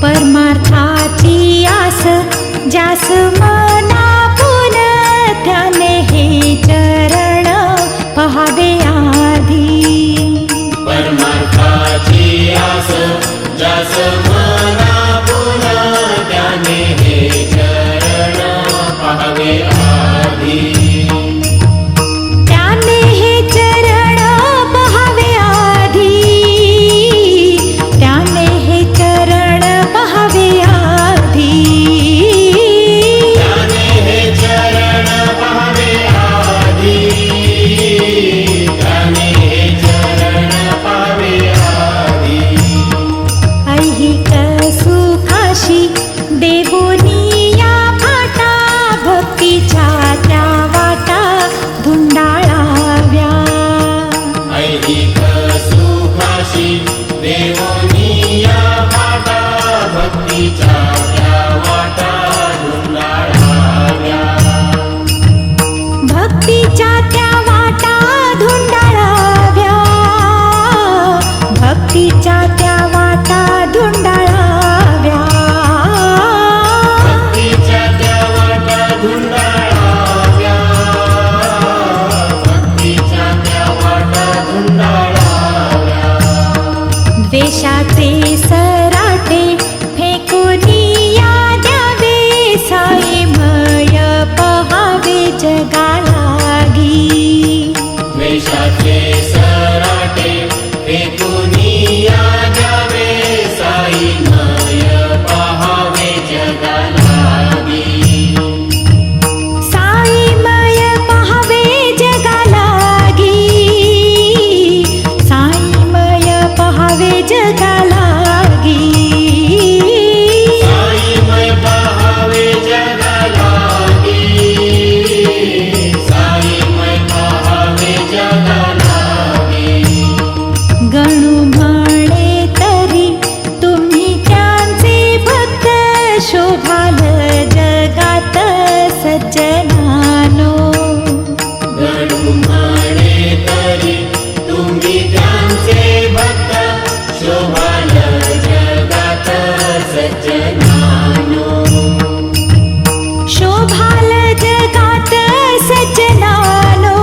परमार्थाची आस ज्यास मनापून त्याने हे चरण पहावे आधी. परमार्थाची आस ज्यास मनापून त्याने हे चरण पहावे आधी. त्याने हे चरण पहावे आधी. त्याने हे चरण पहावे आधी. त्याने हे चरण पहावे आधी. त्याने हे चरण पहावे आधी. ऐहिक सुखाशी देवोनी या फाटा भक्तीच्या त्या वाटा धुंडाळाव्या. ऐहिक सुखाशी देवोनी या वाटा भक्तीच्या त्या वाटा धुंडाळाव्या. भक्तीच्या त्या वाटा धुंडाळाव्या. भक्तीच्या त्या वाटा धुंडाळाव्या. भक्तीच्या त्या वाटा धुंडाळाव्या. भक्तीच्या त्या वाटा धुंडाळाव्या. द्वेषाचे सराटे फेकूनी या द्यावे. साईमय पहावे जगालागी. द्वेषाचे सराटे फेकूनी या द्यावे. साईमय पहावे जगालागी. साईमय पहावे जगालागी. साईमय पहावे जगालागी. साईमय पहावे जगालागी. साईमय पहावे जगालागी. गणू म्हणे तरी तुम्ही त्यांचे भक्त. शोभाल जगात सज्जनानो. गणू म्हणे तरी तुम्ही त्यांचे भक्त. शोभाल जगात सज्जनानो. शोभाल जगात सज्जनानो.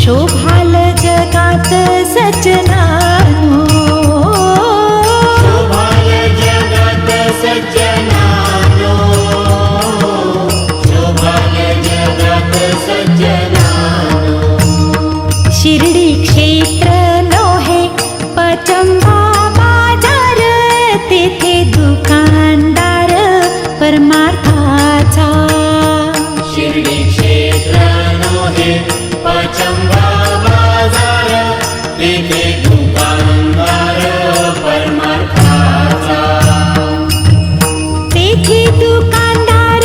शोभाल जगात सज्जनानो. शोभाल जगात सज्जनानो. शोभाल जगात सज्जनानो. शिर्डी क्षेत्र नोहे पचंबा बाजार. तेथे दुकानदार परमार्थाचा. शिर्डी क्षेत्र नोहे पचंबा बाजार. तेथे दुकानदार परमार्थाचा. तेथे दुकानदार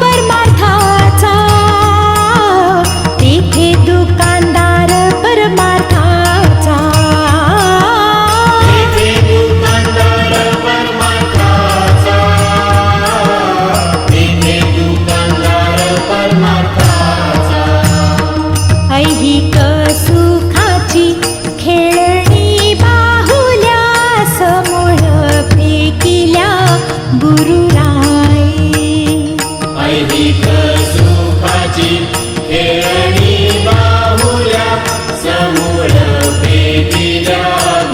परमार्थाचा. तेथे दुकानदार परमार्थाचा. तेथे दुकानदार परमार्थाचा. तेथे दुकानदार परमार्थाचा. ऐहिक सुखाची खेळणी बाहुल्या. समूळ फेकिल्या गुरुराई. ऐहिक सुखाची खेळणी बाहुल्या. समूळ फेकिल्या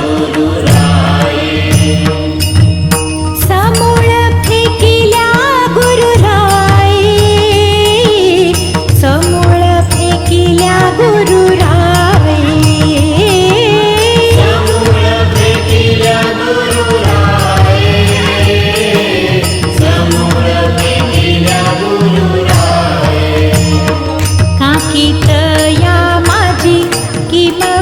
गुरुराये. समूळ फेकिल्या गुरुराई. समूळ फेकिल्या गुरुराई. समूळ फेकिल्या गुरुराये. समूळ फेकिल्या गुरुराये. काकीत या माझी किंमत